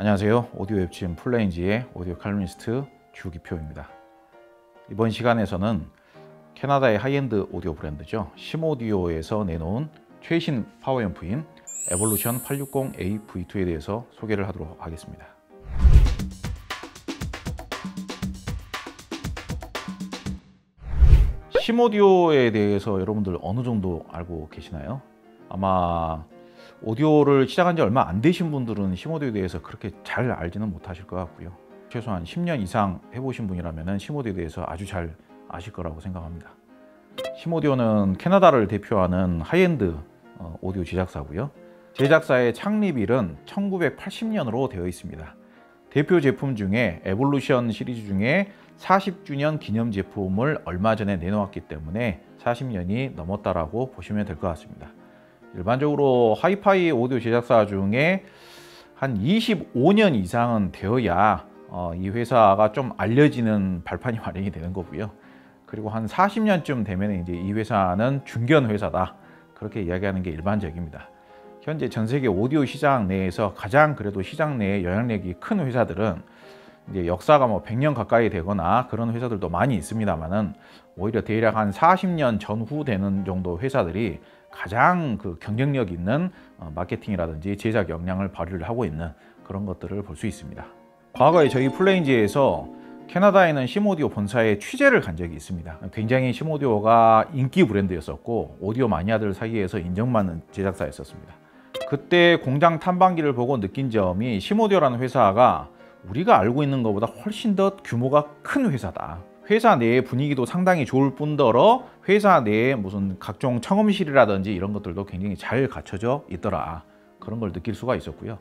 안녕하세요. 오디오 웹진 플레인즈의 오디오 칼럼니스트 주기표입니다. 이번 시간에서는 캐나다의 하이엔드 오디오 브랜드죠. 심오디오에서 내놓은 최신 파워앰프인 에볼루션 860A V2에 대해서 소개를 하도록 하겠습니다. 심오디오에 대해서 여러분들 어느 정도 알고 계시나요? 아마 오디오를 시작한 지 얼마 안 되신 분들은 심오디오에 대해서 그렇게 잘 알지는 못하실 것 같고요. 최소한 10년 이상 해보신 분이라면 심오디오에 대해서 아주 잘 아실 거라고 생각합니다. 심오디오는 캐나다를 대표하는 하이엔드 오디오 제작사고요. 제작사의 창립일은 1980년으로 되어 있습니다. 대표 제품 중에 에볼루션 시리즈 중에 40주년 기념 제품을 얼마 전에 내놓았기 때문에 40년이 넘었다라고 보시면 될 것 같습니다. 일반적으로 하이파이 오디오 제작사 중에 한 25년 이상은 되어야 이 회사가 좀 알려지는 발판이 마련이 되는 거고요. 그리고 한 40년쯤 되면 이제 이 회사는 중견 회사다, 그렇게 이야기하는 게 일반적입니다. 현재 전 세계 오디오 시장 내에서 가장 그래도 시장 내에 영향력이 큰 회사들은 이제 역사가 100년 가까이 되거나 그런 회사들도 많이 있습니다만은, 오히려 대략 한 40년 전후 되는 정도 회사들이 가장 그 경쟁력 있는 마케팅이라든지 제작 역량을 발휘를 하고 있는 그런 것들을 볼 수 있습니다. 과거에 저희 플레인즈에서 캐나다에는 심오디오 본사에 취재를 간 적이 있습니다. 굉장히 심오디오가 인기 브랜드였었고 오디오 마니아들 사이에서 인정받는 제작사였었습니다. 그때 공장 탐방기를 보고 느낀 점이 심오디오라는 회사가 우리가 알고 있는 것보다 훨씬 더 규모가 큰 회사다. 회사 내의 분위기도 상당히 좋을 뿐더러 회사 내에 무슨 각종 청음실이라든지 이런 것들도 굉장히 잘 갖춰져 있더라, 그런 걸 느낄 수가 있었고요.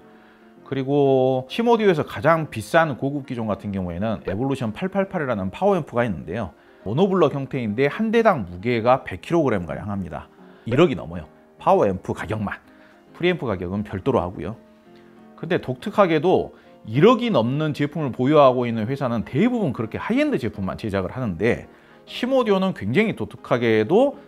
그리고 심오디오에서 가장 비싼 고급 기종 같은 경우에는 에볼루션 888이라는 파워앰프가 있는데요. 모노블럭 형태인데 한 대당 무게가 100kg 가량 합니다. 1억이 넘어요. 파워앰프 가격만. 프리앰프 가격은 별도로 하고요. 근데 독특하게도 1억이 넘는 제품을 보유하고 있는 회사는 대부분 그렇게 하이엔드 제품만 제작을 하는데, 심오디오는 굉장히 독특하게도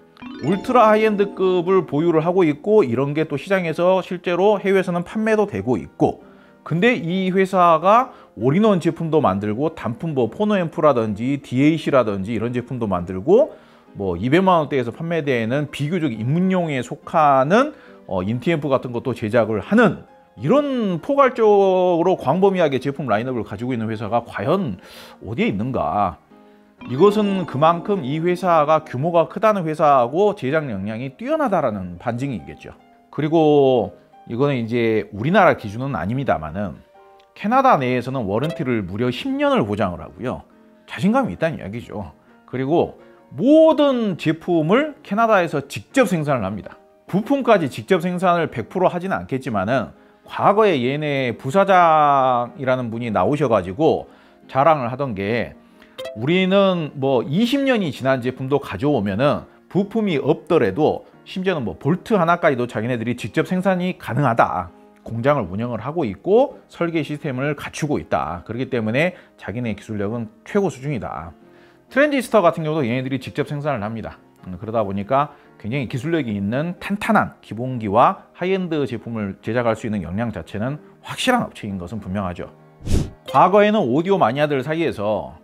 울트라 하이엔드급을 보유를 하고 있고, 이런 게 또 시장에서 실제로 해외에서는 판매도 되고 있고, 근데 이 회사가 올인원 제품도 만들고 단품 포노앰프라든지 DAC라든지 이런 제품도 만들고 200만 원대에서 판매되는 비교적 입문용에 속하는 인티앰프 같은 것도 제작을 하는, 이런 포괄적으로 광범위하게 제품 라인업을 가지고 있는 회사가 과연 어디에 있는가. 이것은 그만큼 이 회사가 규모가 크다는 회사하고 제작 역량이 뛰어나다라는 반증이겠죠. 그리고 이거는 이제 우리나라 기준은 아닙니다만은 캐나다 내에서는 워런티를 무려 10년을 보장을 하고요. 자신감이 있다는 이야기죠. 그리고 모든 제품을 캐나다에서 직접 생산을 합니다. 부품까지 직접 생산을 100% 하지는 않겠지만은 과거에 얘네 부사장이라는 분이 나오셔가지고 자랑을 하던 게, 우리는 20년이 지난 제품도 가져오면은 부품이 없더라도 심지어는 볼트 하나까지도 자기네들이 직접 생산이 가능하다. 공장을 운영을 하고 있고 설계 시스템을 갖추고 있다. 그렇기 때문에 자기네 기술력은 최고 수준이다. 트랜지스터 같은 경우도 얘네들이 직접 생산을 합니다. 그러다 보니까 굉장히 기술력이 있는 탄탄한 기본기와 하이엔드 제품을 제작할 수 있는 역량 자체는 확실한 업체인 것은 분명하죠. 과거에는 오디오 마니아들 사이에서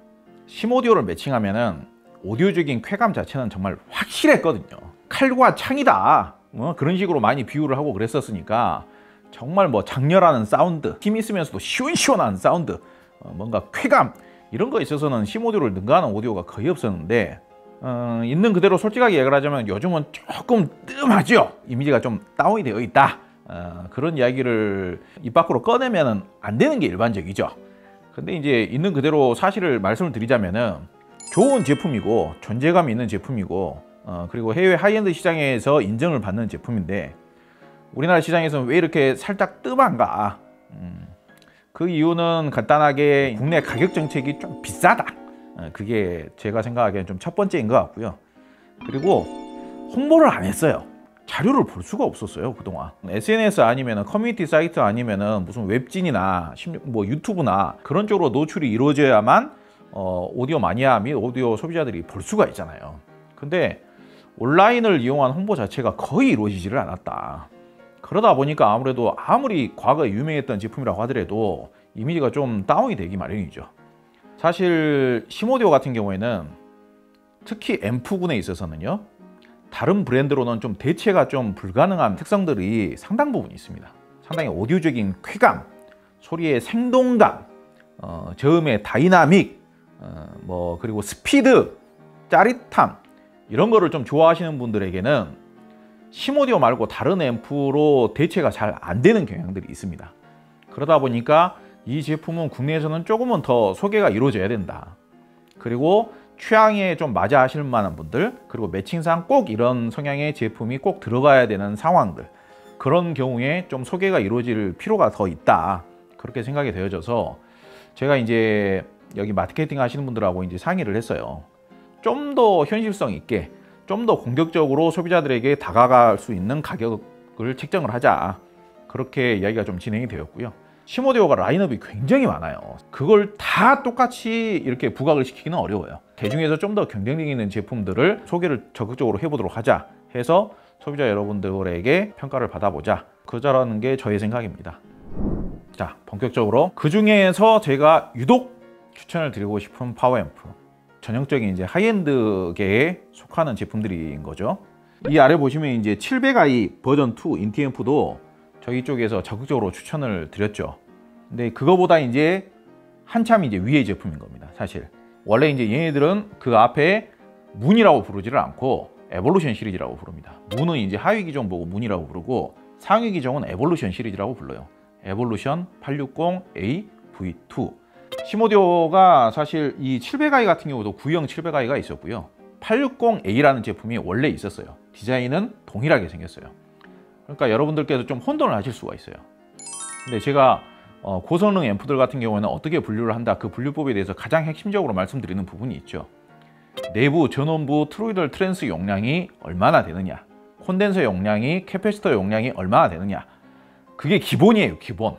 심오디오를 매칭하면은 오디오적인 쾌감 자체는 정말 확실했거든요. 칼과 창이다, 그런 식으로 많이 비유를 하고 그랬었으니까 정말 장렬하는 사운드, 힘 있으면서도 시원시원한 사운드, 뭔가 쾌감, 이런 거에 있어서는 심오디오를 능가하는 오디오가 거의 없었는데, 있는 그대로 솔직하게 얘기를 하자면 요즘은 조금 뜸하죠. 이미지가 좀 다운이 되어 있다, 그런 이야기를 입 밖으로 꺼내면 안 되는 게 일반적이죠. 근데 이제 있는 그대로 사실을 말씀을 드리자면은 좋은 제품이고 존재감이 있는 제품이고 그리고 해외 하이엔드 시장에서 인정을 받는 제품인데, 우리나라 시장에서는 왜 이렇게 살짝 뜸한가? 그 이유는 간단하게 국내 가격 정책이 좀 비싸다. 그게 제가 생각하기엔 좀 첫 번째인 것 같고요. 그리고 홍보를 안 했어요. 자료를 볼 수가 없었어요, 그동안. SNS 아니면 커뮤니티 사이트 아니면 무슨 웹진이나 유튜브나 그런 쪽으로 노출이 이루어져야만 오디오 마니아 및 오디오 소비자들이 볼 수가 있잖아요. 근데 온라인을 이용한 홍보 자체가 거의 이루어지지를 않았다. 그러다 보니까 아무래도 아무리 과거에 유명했던 제품이라고 하더라도 이미지가 좀 다운이 되기 마련이죠. 사실 시모디오 같은 경우에는 특히 앰프군에 있어서는요, 다른 브랜드로는 좀 대체가 좀 불가능한 특성들이 상당 부분 있습니다. 상당히 오디오적인 쾌감, 소리의 생동감, 저음의 다이나믹, 그리고 스피드, 짜릿함, 이런 거를 좀 좋아하시는 분들에게는 시모디오 말고 다른 앰프로 대체가 잘 안 되는 경향들이 있습니다. 그러다 보니까 이 제품은 국내에서는 조금은 더 소개가 이루어져야 된다. 그리고 취향에 좀 맞아 하실 만한 분들, 그리고 매칭상 꼭 이런 성향의 제품이 꼭 들어가야 되는 상황들, 그런 경우에 좀 소개가 이루어질 필요가 더 있다, 그렇게 생각이 되어져서 제가 이제 여기 마케팅 하시는 분들하고 이제 상의를 했어요. 좀 더 현실성 있게, 좀 더 공격적으로 소비자들에게 다가갈 수 있는 가격을 책정을 하자, 그렇게 이야기가 좀 진행이 되었고요. 시모디오가 라인업이 굉장히 많아요. 그걸 다 똑같이 이렇게 부각을 시키기는 어려워요. 그중에서 좀 더 경쟁력 있는 제품들을 소개를 적극적으로 해보도록 하자 해서 소비자 여러분들에게 평가를 받아보자, 그자라는 게 저의 생각입니다. 자, 본격적으로 그 중에서 제가 유독 추천을 드리고 싶은 파워앰프, 전형적인 이제 하이엔드계에 속하는 제품들인 거죠. 이 아래 보시면 이제 700i 버전 2 인티앰프도 저희 쪽에서 적극적으로 추천을 드렸죠. 근데 그거보다 이제 한참 이제 위의 제품인 겁니다. 사실 원래 이제 얘네들은 그 앞에 문이라고 부르지를 않고 에볼루션 시리즈라고 부릅니다. 문은 이제 하위 기종 보고 문이라고 부르고, 상위 기종은 에볼루션 시리즈라고 불러요. 에볼루션 860A V2. 시모디오가 사실 이 700i 같은 경우도 구형 700i가 있었고요. 860A라는 제품이 원래 있었어요. 디자인은 동일하게 생겼어요. 그러니까 여러분들께서 좀 혼돈을 하실 수가 있어요. 근데 제가 고성능 앰프들 같은 경우에는 어떻게 분류를 한다, 그 분류법에 대해서 가장 핵심적으로 말씀드리는 부분이 있죠. 내부 전원부 트로이덜 트랜스 용량이 얼마나 되느냐, 콘덴서 용량이, 캐패시터 용량이 얼마나 되느냐, 그게 기본이에요. 기본.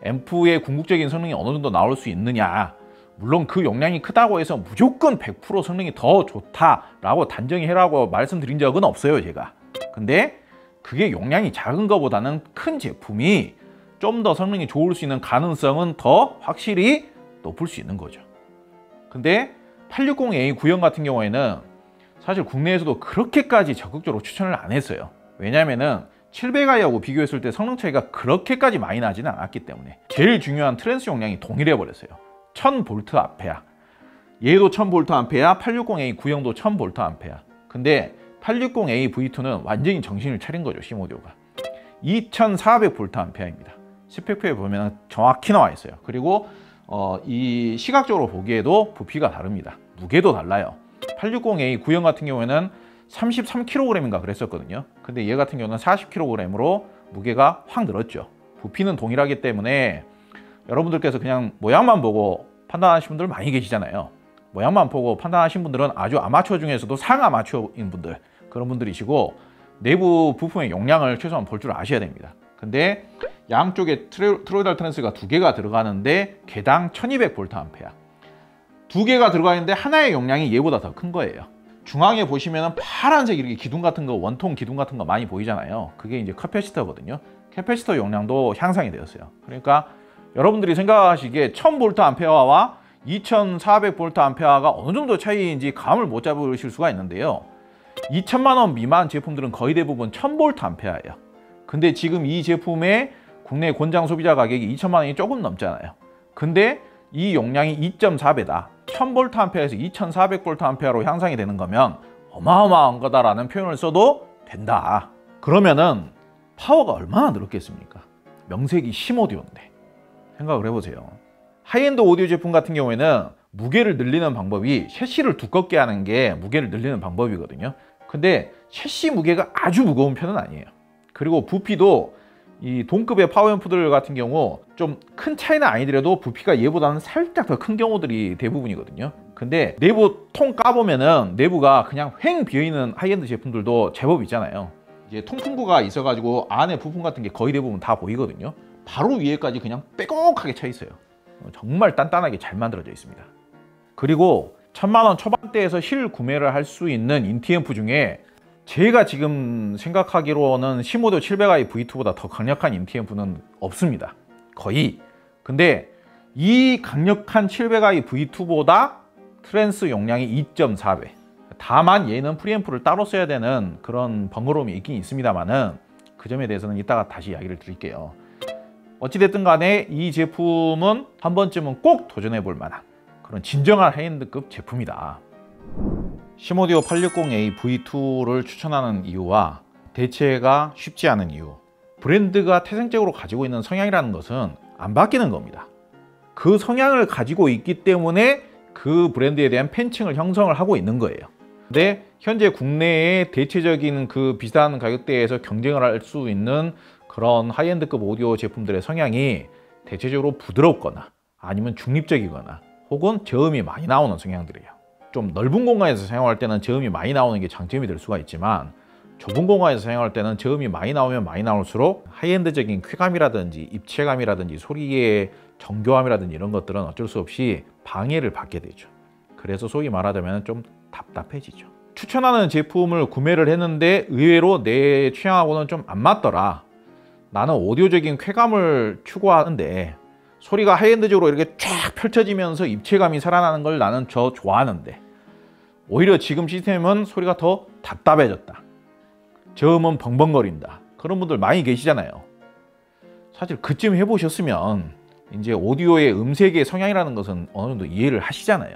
앰프의 궁극적인 성능이 어느 정도 나올 수 있느냐, 물론 그 용량이 크다고 해서 무조건 100% 성능이 더 좋다라고 단정히 해라고 말씀드린 적은 없어요, 제가. 근데 그게 용량이 작은 것보다는 큰 제품이 좀 더 성능이 좋을 수 있는 가능성은 더 확실히 높을 수 있는 거죠. 근데 860A 구형 같은 경우에는 사실 국내에서도 그렇게까지 적극적으로 추천을 안 했어요. 왜냐면은 700i하고 비교했을 때 성능 차이가 그렇게까지 많이 나지는 않았기 때문에. 제일 중요한 트랜스 용량이 동일해 버렸어요. 1000V 암페어. 얘도 1000V 암페어, 860A 구형도 1000V 암페어. 근데 860A V2는 완전히 정신을 차린 거죠, 시모디오가. 2400V 암페어입니다. 스펙표에 보면 정확히 나와 있어요. 그리고 이 시각적으로 보기에도 부피가 다릅니다. 무게도 달라요. 860A 구형 같은 경우에는 33kg인가 그랬었거든요. 근데 얘 같은 경우는 40kg으로 무게가 확 늘었죠. 부피는 동일하기 때문에 여러분들께서 그냥 모양만 보고 판단하시는 분들 많이 계시잖아요. 모양만 보고 판단하신 분들은 아주 아마추어 중에서도 상아마추어인 분들, 그런 분들이시고, 내부 부품의 용량을 최소한 볼 줄 아셔야 됩니다. 근데 양쪽에 트로이달 트랜스가 두 개가 들어가는데 개당 1200V 암페어. 두 개가 들어가 있는데 하나의 용량이 얘보다 더 큰 거예요. 중앙에 보시면 파란색 이렇게 기둥 같은 거, 원통 기둥 같은 거 많이 보이잖아요. 그게 이제 캐패시터거든요. 캐패시터 용량도 향상이 되었어요. 그러니까 여러분들이 생각하시기에 1000V 암페어와 2400V 암페어가 어느 정도 차이인지 감을 못 잡으실 수가 있는데요. 2천만 원 미만 제품들은 거의 대부분 1000V 암페어예요. 근데 지금 이 제품의 국내 권장 소비자 가격이 2천만 원이 조금 넘잖아요. 근데 이 용량이 2.4배다. 1000V 암페어에서 2400V 암페어로 향상이 되는 거면 어마어마한 거다라는 표현을 써도 된다. 그러면은 파워가 얼마나 늘었겠습니까? 명색이 시모디오인데. 생각을 해보세요. 하이엔드 오디오 제품 같은 경우에는 무게를 늘리는 방법이 셰시를 두껍게 하는 게 무게를 늘리는 방법이거든요. 근데 셰시 무게가 아주 무거운 편은 아니에요. 그리고 부피도 이 동급의 파워앰프들 같은 경우 좀 큰 차이는 아니더라도 부피가 얘보다는 살짝 더 큰 경우들이 대부분이거든요. 근데 내부 통 까보면은 내부가 그냥 휑 비어있는 하이엔드 제품들도 제법 있잖아요. 이제 통풍구가 있어가지고 안에 부품 같은 게 거의 대부분 다 보이거든요. 바로 위에까지 그냥 빼곡하게 차 있어요. 정말 단단하게 잘 만들어져 있습니다. 그리고 1000만 원 초반대에서 실 구매를 할 수 있는 인티앰프 중에 제가 지금 생각하기로는 시모디오 700i V2보다 더 강력한 인티앰프는 없습니다. 거의. 근데 이 강력한 700i V2보다 트랜스 용량이 2.4배. 다만 얘는 프리앰프를 따로 써야 되는 그런 번거로움이 있긴 있습니다만은 그 점에 대해서는 이따가 다시 이야기를 드릴게요. 어찌됐든 간에 이 제품은 한 번쯤은 꼭 도전해 볼 만한 그런 진정한 하이엔드급 제품이다. 시모디오 860A V2를 추천하는 이유와 대체가 쉽지 않은 이유, 브랜드가 태생적으로 가지고 있는 성향이라는 것은 안 바뀌는 겁니다. 그 성향을 가지고 있기 때문에 그 브랜드에 대한 팬층을 형성을 하고 있는 거예요. 근데 현재 국내에 대체적인 그 비슷한 가격대에서 경쟁을 할 수 있는 그런 하이엔드급 오디오 제품들의 성향이 대체적으로 부드럽거나 아니면 중립적이거나 혹은 저음이 많이 나오는 성향들이에요. 좀 넓은 공간에서 사용할 때는 저음이 많이 나오는 게 장점이 될 수가 있지만 좁은 공간에서 사용할 때는 저음이 많이 나오면 많이 나올수록 하이엔드적인 쾌감이라든지 입체감이라든지 소리의 정교함이라든지 이런 것들은 어쩔 수 없이 방해를 받게 되죠. 그래서 소위 말하자면 좀 답답해지죠. 추천하는 제품을 구매를 했는데 의외로 내 취향하고는 좀 안 맞더라. 나는 오디오적인 쾌감을 추구하는데 소리가 하이엔드적으로 이렇게 쫙 펼쳐지면서 입체감이 살아나는 걸 나는 저 좋아하는데 오히려 지금 시스템은 소리가 더 답답해졌다. 저음은 벙벙거린다. 그런 분들 많이 계시잖아요. 사실 그쯤 해보셨으면 이제 오디오의 음색의 성향이라는 것은 어느 정도 이해를 하시잖아요.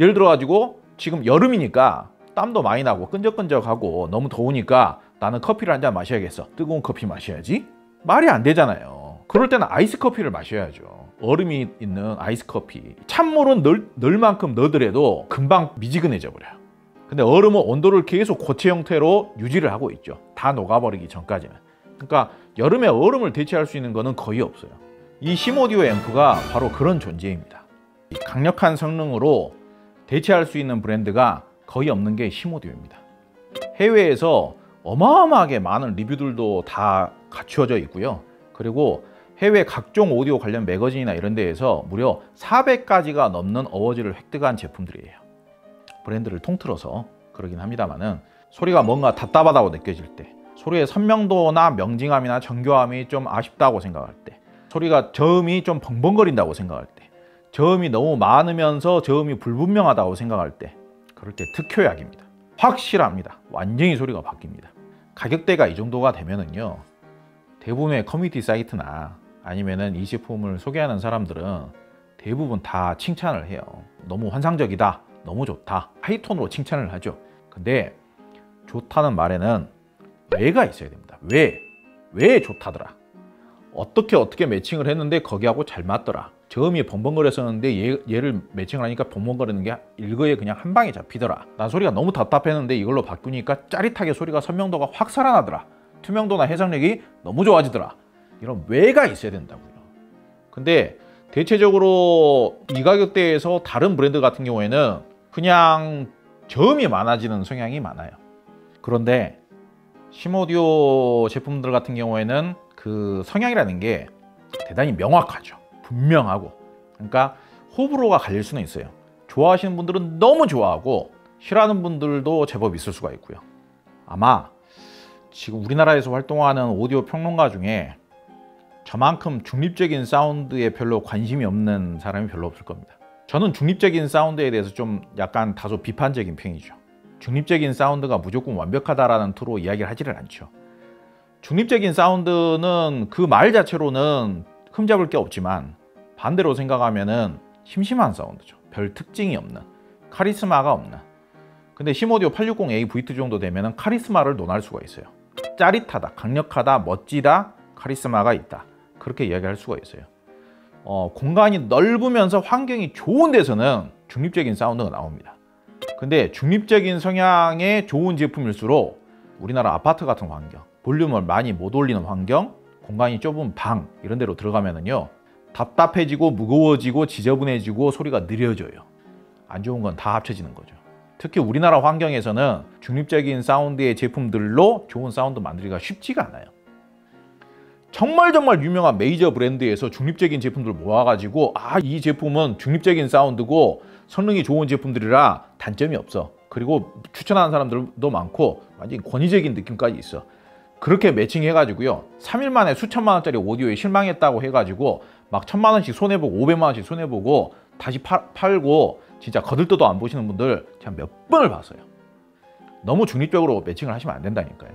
예를 들어 가지고 지금 여름이니까 땀도 많이 나고 끈적끈적하고 너무 더우니까 나는 커피를 한 잔 마셔야겠어. 뜨거운 커피 마셔야지. 말이 안 되잖아요. 그럴 때는 아이스 커피를 마셔야죠. 얼음이 있는 아이스 커피. 찬물은 넣을 만큼 넣더라도 금방 미지근해져 버려요. 근데 얼음은 온도를 계속 고체 형태로 유지를 하고 있죠. 다 녹아버리기 전까지는. 그러니까 여름에 얼음을 대체할 수 있는 거는 거의 없어요. 이 시모디오 앰프가 바로 그런 존재입니다. 이 강력한 성능으로 대체할 수 있는 브랜드가 거의 없는 게 시모디오입니다. 해외에서 어마어마하게 많은 리뷰들도 다 갖추어져 있고요. 그리고 해외 각종 오디오 관련 매거진이나 이런 데에서 무려 400가지가 넘는 어워즈를 획득한 제품들이에요. 브랜드를 통틀어서 그러긴 합니다만은 소리가 뭔가 답답하다고 느껴질 때, 소리의 선명도나 명징함이나 정교함이 좀 아쉽다고 생각할 때, 소리가 저음이 좀 벙벙거린다고 생각할 때, 저음이 너무 많으면서 저음이 불분명하다고 생각할 때, 그럴 때 특효약입니다. 확실합니다. 완전히 소리가 바뀝니다. 가격대가 이 정도가 되면은요, 대부분의 커뮤니티 사이트나 아니면은 이 제품을 소개하는 사람들은 대부분 다 칭찬을 해요. 너무 환상적이다, 너무 좋다, 하이톤으로 칭찬을 하죠. 근데 좋다는 말에는 왜가 있어야 됩니다. 왜 좋다더라, 어떻게 매칭을 했는데 거기하고 잘 맞더라, 저음이 벙벙거렸었는데 얘를 매칭을 하니까 벙벙거리는 게 일거에 그냥 한 방에 잡히더라, 난 소리가 너무 답답했는데 이걸로 바꾸니까 짜릿하게 소리가 선명도가 확 살아나더라, 투명도나 해상력이 너무 좋아지더라. 이런 왜가 있어야 된다고요. 근데 대체적으로 이 가격대에서 다른 브랜드 같은 경우에는 그냥 저음이 많아지는 성향이 많아요. 그런데 시모디오 제품들 같은 경우에는 그 성향이라는 게 대단히 명확하죠. 분명하고. 그러니까 호불호가 갈릴 수는 있어요. 좋아하시는 분들은 너무 좋아하고 싫어하는 분들도 제법 있을 수가 있고요. 아마 지금 우리나라에서 활동하는 오디오 평론가 중에 저만큼 중립적인 사운드에 별로 관심이 없는 사람이 별로 없을 겁니다. 저는 중립적인 사운드에 대해서 좀 약간 다소 비판적인 편이죠. 중립적인 사운드가 무조건 완벽하다라는 투로 이야기를 하지를 않죠. 중립적인 사운드는 그 말 자체로는 흠잡을 게 없지만 반대로 생각하면은 심심한 사운드죠. 별 특징이 없는, 카리스마가 없는. 근데 시모디오 860A V2 정도 되면은 카리스마를 논할 수가 있어요. 짜릿하다, 강력하다, 멋지다, 카리스마가 있다. 그렇게 이야기할 수가 있어요. 공간이 넓으면서 환경이 좋은 데서는 중립적인 사운드가 나옵니다. 근데 중립적인 성향의 좋은 제품일수록 우리나라 아파트 같은 환경, 볼륨을 많이 못 올리는 환경, 공간이 좁은 방 이런 데로 들어가면은요, 답답해지고 무거워지고 지저분해지고 소리가 느려져요. 안 좋은 건 다 합쳐지는 거죠. 특히 우리나라 환경에서는 중립적인 사운드의 제품들로 좋은 사운드 만들기가 쉽지가 않아요. 정말 유명한 메이저 브랜드에서 중립적인 제품들 모아가지고 이 제품은 중립적인 사운드고 성능이 좋은 제품들이라 단점이 없어. 그리고 추천하는 사람들도 많고 완전히 권위적인 느낌까지 있어. 그렇게 매칭해가지고요, 3일 만에 수천만 원짜리 오디오에 실망했다고 해가지고 막 1000만 원씩 손해보고 500만 원씩 손해보고 다시 팔고 진짜 거들떠도 안 보시는 분들 제가 몇 번을 봤어요. 너무 중립적으로 매칭을 하시면 안 된다니까요.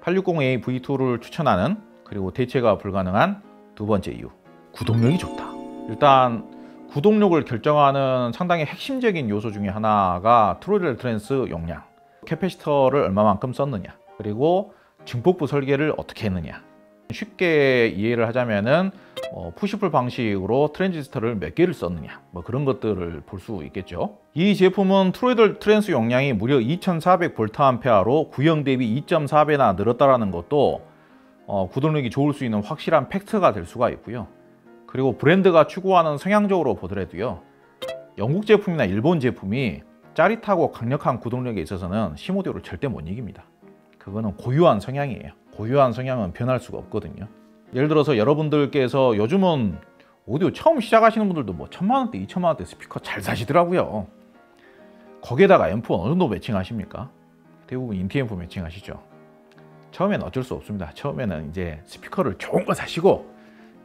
860A V2를 추천하는, 그리고 대체가 불가능한 두 번째 이유, 구동력이 좋다. 일단 구동력을 결정하는 상당히 핵심적인 요소 중에 하나가 트로이델 트랜스 용량, 캐패시터를 얼마만큼 썼느냐, 그리고 증폭부 설계를 어떻게 했느냐. 쉽게 이해를 하자면은 푸시풀 방식으로 트랜지스터를 몇 개를 썼느냐, 뭐 그런 것들을 볼 수 있겠죠. 이 제품은 트로이델 트랜스 용량이 무려 2400V아로 구형 대비 2.4배나 늘었다라는 것도 구동력이 좋을 수 있는 확실한 팩트가 될 수가 있고요. 그리고 브랜드가 추구하는 성향적으로 보더라도요, 영국 제품이나 일본 제품이 짜릿하고 강력한 구동력에 있어서는 시모디오를 절대 못 이깁니다. 그거는 고유한 성향이에요. 고유한 성향은 변할 수가 없거든요. 예를 들어서 여러분들께서 요즘은 오디오 처음 시작하시는 분들도 뭐 1000만 원대, 2000만 원대 스피커 잘 사시더라고요. 거기에다가 앰프 어느 정도 매칭하십니까? 대부분 인티 앰프 매칭하시죠. 처음에는 어쩔 수 없습니다. 처음에는 이제 스피커를 좋은 거 사시고,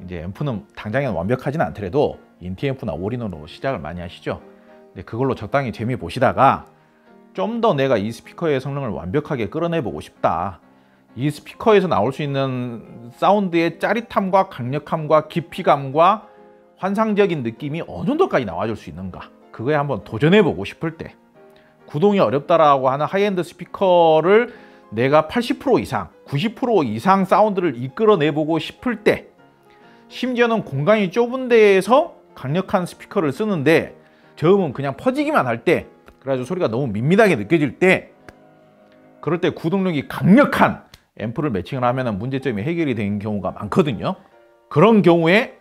이제 앰프는 당장에는 완벽하지는 않더라도 인티 앰프나 올인원으로 시작을 많이 하시죠. 근데 그걸로 적당히 재미 보시다가 좀 더 내가 이 스피커의 성능을 완벽하게 끌어내보고 싶다, 이 스피커에서 나올 수 있는 사운드의 짜릿함과 강력함과 깊이감과 환상적인 느낌이 어느 정도까지 나와줄 수 있는가, 그거에 한번 도전해보고 싶을 때, 구동이 어렵다라고 하는 하이엔드 스피커를 내가 80% 이상, 90% 이상 사운드를 이끌어내보고 싶을 때, 심지어는 공간이 좁은 데에서 강력한 스피커를 쓰는데 저음은 그냥 퍼지기만 할 때, 그래가지고 소리가 너무 밋밋하게 느껴질 때, 그럴 때 구동력이 강력한 앰프를 매칭을 하면 문제점이 해결이 되는 경우가 많거든요. 그런 경우에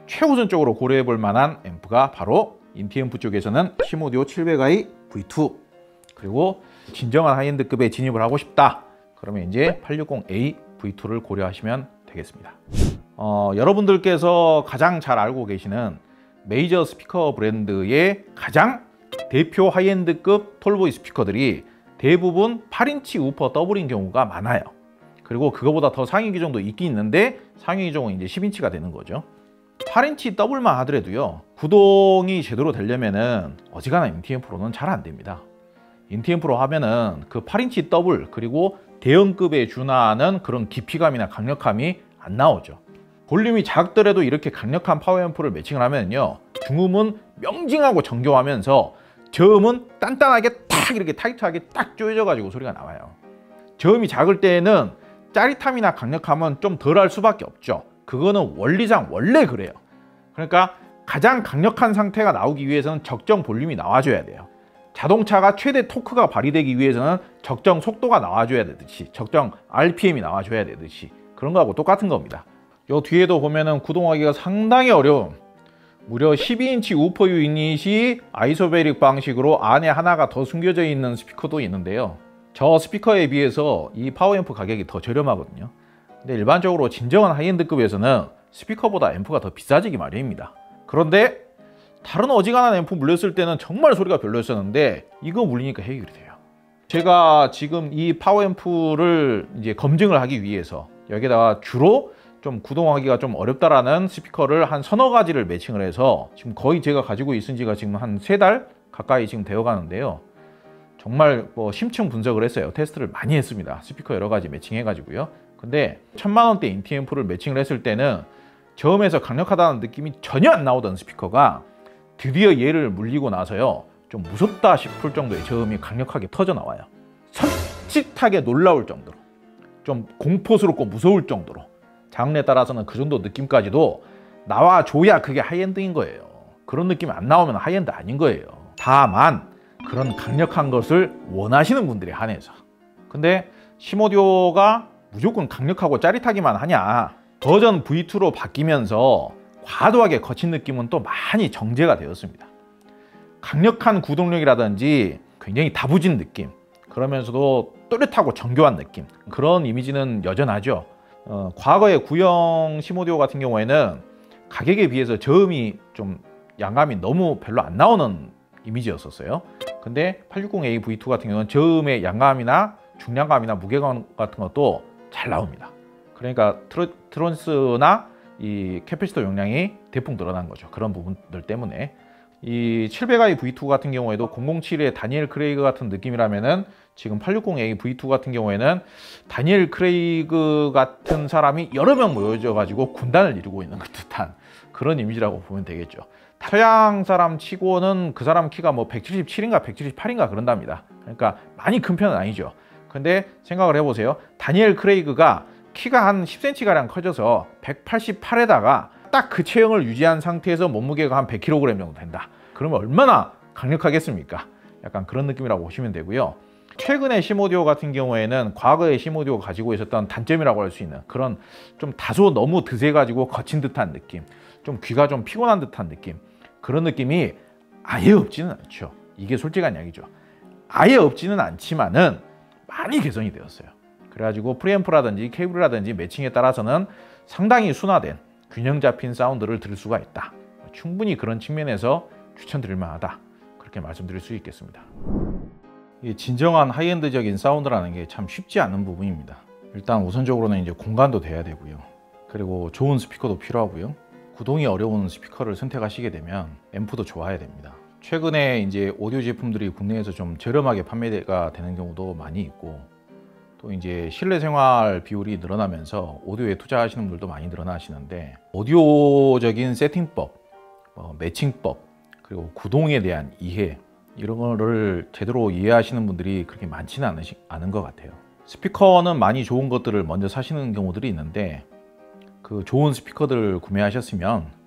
최우선적으로 고려해 볼 만한 앰프가 바로 인티 앰프 쪽에서는 시모디오 700i V2, 그리고 진정한 하이엔드급에 진입을 하고 싶다, 그러면 이제 860A V2를 고려하시면 되겠습니다. 여러분들께서 가장 잘 알고 계시는 메이저 스피커 브랜드의 가장 대표 하이엔드급 톨보이 스피커들이 대부분 8인치 우퍼 더블인 경우가 많아요. 그리고 그거보다 더 상위 기종도 있긴 있는데 상위 기종은 이제 10인치가 되는 거죠. 8인치 더블만 하더라도요, 구동이 제대로 되려면은 어지간한 인티 앰프로는 잘 안 됩니다. 인티 앰프로 하면은 그 8인치 더블, 그리고 대형급에 준하는 그런 깊이감이나 강력함이 안 나오죠. 볼륨이 작더라도 이렇게 강력한 파워 앰프를 매칭을 하면요, 중음은 명징하고 정교하면서 저음은 단단하게 탁 이렇게 타이트하게 딱 조여져 가지고 소리가 나와요. 저음이 작을 때에는 짜릿함이나 강력함은 좀 덜할 수밖에 없죠. 그거는 원리상 원래 그래요. 그러니까 가장 강력한 상태가 나오기 위해서는 적정 볼륨이 나와줘야 돼요. 자동차가 최대 토크가 발휘되기 위해서는 적정 속도가 나와줘야 되듯이, 적정 RPM이 나와줘야 되듯이, 그런 거하고 똑같은 겁니다. 요 뒤에도 보면은 구동하기가 상당히 어려운, 무려 12인치 우퍼 유닛이 아이소베릭 방식으로 안에 하나가 더 숨겨져 있는 스피커도 있는데요. 저 스피커에 비해서 이 파워앰프 가격이 더 저렴하거든요. 근데 일반적으로 진정한 하이엔드급에서는 스피커보다 앰프가 더 비싸지기 마련입니다. 그런데 다른 어지간한 앰프 물렸을 때는 정말 소리가 별로였었는데 이거 물리니까 해결이 돼요. 제가 지금 이 파워앰프를 이제 검증을 하기 위해서 여기다가 주로 좀 구동하기가 좀 어렵다라는 스피커를 한 서너 가지를 매칭을 해서 지금 거의 제가 가지고 있은 지가 지금 한 3달 가까이 지금 되어 가는데요. 정말 심층 분석을 했어요. 테스트를 많이 했습니다. 스피커 여러 가지 매칭해 가지고요. 근데 1000만 원대 인티 앰프를 매칭을 했을 때는 저음에서 강력하다는 느낌이 전혀 안 나오던 스피커가 드디어 얘를 물리고 나서요, 좀 무섭다 싶을 정도의 저음이 강력하게 터져 나와요. 선짓하게 놀라울 정도로, 좀 공포스럽고 무서울 정도로, 장르에 따라서는 그 정도 느낌까지도 나와줘야 그게 하이엔드인 거예요. 그런 느낌이 안 나오면 하이엔드 아닌 거예요. 다만 그런 강력한 것을 원하시는 분들에 한해서. 근데 시모디오가 무조건 강력하고 짜릿하기만 하냐, 버전 V2로 바뀌면서 과도하게 거친 느낌은 또 많이 정제가 되었습니다. 강력한 구동력이라든지 굉장히 다부진 느낌, 그러면서도 또렷하고 정교한 느낌, 그런 이미지는 여전하죠. 과거의 구형 시모디오 같은 경우에는 가격에 비해서 저음이 좀 양감이 너무 별로 안 나오는 이미지였었어요. 근데 860A V2 같은 경우는 저음의 양감이나 중량감이나 무게감 같은 것도 잘 나옵니다. 그러니까 트론스나 이 캐패시터 용량이 대폭 늘어난 거죠. 그런 부분들 때문에. 이 700i V2 같은 경우에도 007의 다니엘 크레이그 같은 느낌이라면은 지금 860A V2 같은 경우에는 다니엘 크레이그 같은 사람이 여러 명 모여져 가지고 군단을 이루고 있는 듯한 그런 이미지라고 보면 되겠죠. 서양 사람 치고는 그 사람 키가 뭐 177인가 178인가 그런답니다. 그러니까 많이 큰 편은 아니죠. 근데 생각을 해보세요. 다니엘 크레이그가 키가 한 10cm 가량 커져서 188에다가 딱 그 체형을 유지한 상태에서 몸무게가 한 100kg 정도 된다. 그러면 얼마나 강력하겠습니까? 약간 그런 느낌이라고 보시면 되고요. 최근의 시모디오 같은 경우에는 과거의 시모디오가 가지고 있었던 단점이라고 할 수 있는 그런 좀 다소 너무 드세가지고 거친 듯한 느낌, 좀 귀가 좀 피곤한 듯한 느낌, 그런 느낌이 아예 없지는 않죠. 이게 솔직한 이야기죠. 아예 없지는 않지만은 많이 개선이 되었어요. 그래가지고 프리앰프라든지 케이블이라든지 매칭에 따라서는 상당히 순화된 균형 잡힌 사운드를 들을 수가 있다. 충분히 그런 측면에서 추천드릴 만하다. 그렇게 말씀드릴 수 있겠습니다. 이 진정한 하이엔드적인 사운드라는 게 참 쉽지 않은 부분입니다. 일단 우선적으로는 이제 공간도 돼야 되고요. 그리고 좋은 스피커도 필요하고요. 구동이 어려운 스피커를 선택하시게 되면 앰프도 좋아야 됩니다. 최근에 이제 오디오 제품들이 국내에서 좀 저렴하게 판매가 되는 경우도 많이 있고, 또 이제 실내 생활 비율이 늘어나면서 오디오에 투자하시는 분들도 많이 늘어나시는데, 오디오적인 세팅법, 매칭법, 그리고 구동에 대한 이해, 이런 거를 제대로 이해하시는 분들이 그렇게 많지는 않은 것 같아요. 스피커는 많이 좋은 것들을 먼저 사시는 경우들이 있는데, 그 좋은 스피커들을 구매하셨으면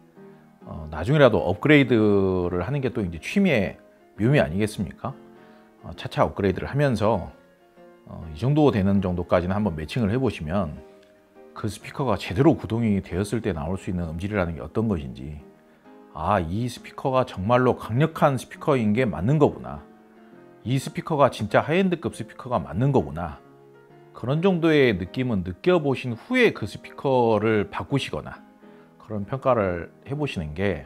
나중이라도 업그레이드를 하는 게 또 이제 취미의 묘미 아니겠습니까? 차차 업그레이드를 하면서 이 정도 되는 정도까지는 한번 매칭을 해보시면 그 스피커가 제대로 구동이 되었을 때 나올 수 있는 음질이라는 게 어떤 것인지, 아, 이 스피커가 정말로 강력한 스피커인 게 맞는 거구나, 이 스피커가 진짜 하이엔드급 스피커가 맞는 거구나, 그런 정도의 느낌은 느껴보신 후에 그 스피커를 바꾸시거나 그런 평가를 해보시는 게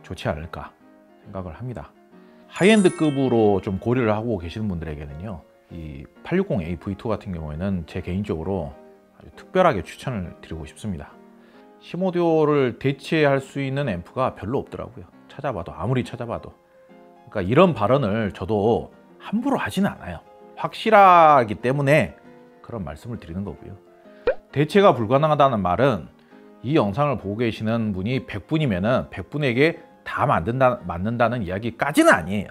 좋지 않을까 생각을 합니다. 하이엔드급으로 좀 고려를 하고 계시는 분들에게는요, 이 860A V2 같은 경우에는 제 개인적으로 아주 특별하게 추천을 드리고 싶습니다. 시모디오를 대체할 수 있는 앰프가 별로 없더라고요. 찾아봐도, 아무리 찾아봐도. 그러니까 이런 발언을 저도 함부로 하지는 않아요. 확실하기 때문에 그런 말씀을 드리는 거고요. 대체가 불가능하다는 말은 이 영상을 보고 계시는 분이 100분이면은 100분에게 다 맞는다는 이야기까지는 아니에요.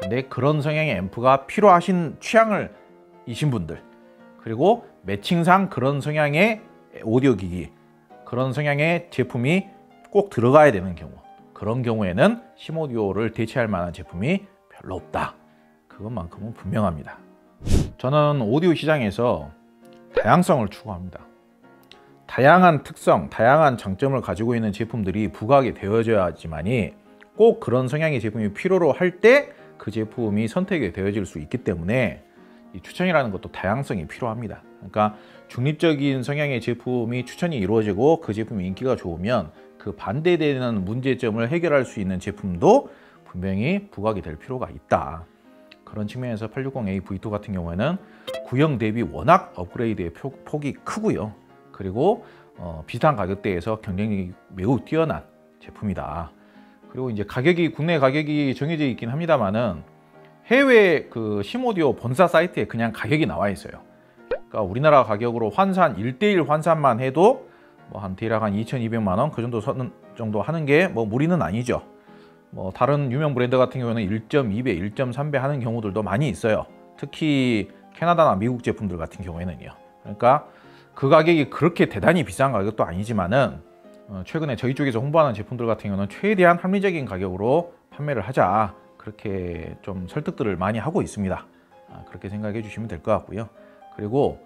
근데 그런 성향의 앰프가 필요하신 취향이신 분들, 그리고 매칭상 그런 성향의 오디오 기기, 그런 성향의 제품이 꼭 들어가야 되는 경우, 그런 경우에는 시모디오를 대체할 만한 제품이 별로 없다. 그것만큼은 분명합니다. 저는 오디오 시장에서 다양성을 추구합니다. 다양한 특성, 다양한 장점을 가지고 있는 제품들이 부각이 되어져야지만이 꼭 그런 성향의 제품이 필요로 할 때 그 제품이 선택이 되어질 수 있기 때문에 이 추천이라는 것도 다양성이 필요합니다. 그러니까 중립적인 성향의 제품이 추천이 이루어지고 그 제품이 인기가 좋으면 그 반대되는 문제점을 해결할 수 있는 제품도 분명히 부각이 될 필요가 있다. 그런 측면에서 860A V2 같은 경우에는 구형 대비 워낙 업그레이드의 폭이 크고요. 그리고 비슷한 가격대에서 경쟁력이 매우 뛰어난 제품이다. 그리고 이제 가격이, 국내 가격이 정해져 있긴 합니다만은 해외 그 시모디오 본사 사이트에 그냥 가격이 나와 있어요. 그러니까 우리나라 가격으로 환산 1:1 환산만 해도 뭐 한 대략 한 2,200만 원 그 정도 하는 게 뭐 무리는 아니죠. 뭐 다른 유명 브랜드 같은 경우는 1.2배, 1.3배 하는 경우들도 많이 있어요. 특히 캐나다나 미국 제품들 같은 경우에는요. 그러니까 그 가격이 그렇게 대단히 비싼 가격도 아니지만은 최근에 저희 쪽에서 홍보하는 제품들 같은 경우는 최대한 합리적인 가격으로 판매를 하자, 그렇게 좀 설득들을 많이 하고 있습니다. 그렇게 생각해 주시면 될 것 같고요. 그리고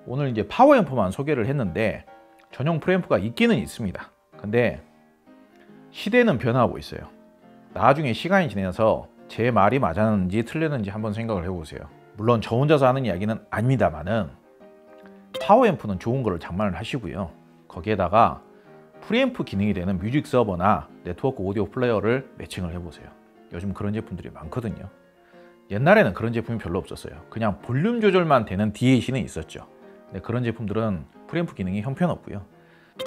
오늘 이제 파워 앰프만 소개를 했는데 전용 프리앰프가 있기는 있습니다. 근데 시대는 변화하고 있어요. 나중에 시간이 지나서 제 말이 맞았는지 틀렸는지 한번 생각을 해보세요. 물론 저 혼자서 하는 이야기는 아닙니다만은 파워 앰프는 좋은 거를 장만을 하시고요. 거기에다가 프리앰프 기능이 되는 뮤직 서버나 네트워크 오디오 플레이어를 매칭을 해보세요. 요즘 그런 제품들이 많거든요. 옛날에는 그런 제품이 별로 없었어요. 그냥 볼륨 조절만 되는 DAC는 있었죠. 근데 그런 제품들은 프리앰프 기능이 형편없고요.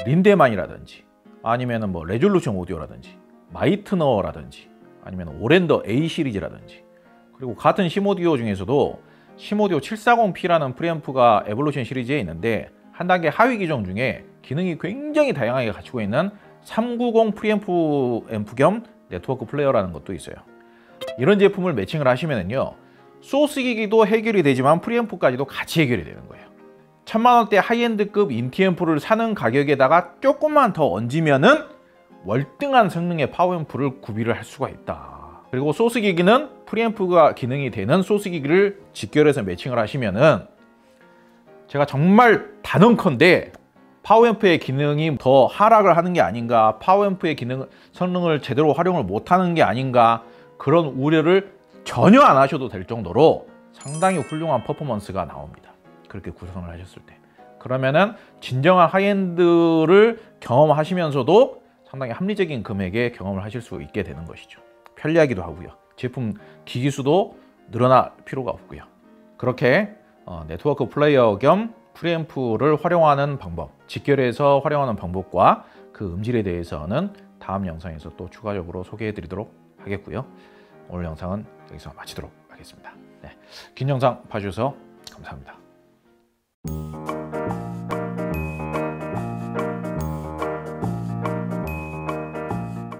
린데만이라든지 아니면은 뭐 레졸루션 오디오라든지 마이트너라든지 아니면 오랜더 A 시리즈라든지, 그리고 같은 심오디오 중에서도 심오디오 740P라는 프리앰프가 에볼루션 시리즈에 있는데 한 단계 하위 기종 중에 기능이 굉장히 다양하게 갖추고 있는 390 프리앰프 겸 네트워크 플레이어라는 것도 있어요. 이런 제품을 매칭을 하시면은요, 소스 기기도 해결이 되지만 프리앰프까지도 같이 해결이 되는 거예요. 1000만원대 하이엔드급 인티앰프를 사는 가격에다가 조금만 더 얹으면은 월등한 성능의 파워앰프를 구비를 할 수가 있다. 그리고 소스 기기는 프리앰프가 기능이 되는 소스 기기를 직결해서 매칭을 하시면은, 제가 정말 단언컨대 파워앰프의 기능이 더 하락을 하는 게 아닌가, 파워앰프의 성능을 제대로 활용을 못하는 게 아닌가, 그런 우려를 전혀 안 하셔도 될 정도로 상당히 훌륭한 퍼포먼스가 나옵니다. 그렇게 구성을 하셨을 때. 그러면은 진정한 하이엔드를 경험하시면서도 상당히 합리적인 금액에 경험을 하실 수 있게 되는 것이죠. 편리하기도 하고요. 제품 기기수도 늘어날 필요가 없고요. 그렇게 네트워크 플레이어 겸 프리앰프를 활용하는 방법, 직결해서 활용하는 방법과 그 음질에 대해서는 다음 영상에서 또 추가적으로 소개해 드리도록 하겠고요. 오늘 영상은 여기서 마치도록 하겠습니다. 네, 긴 영상 봐주셔서 감사합니다.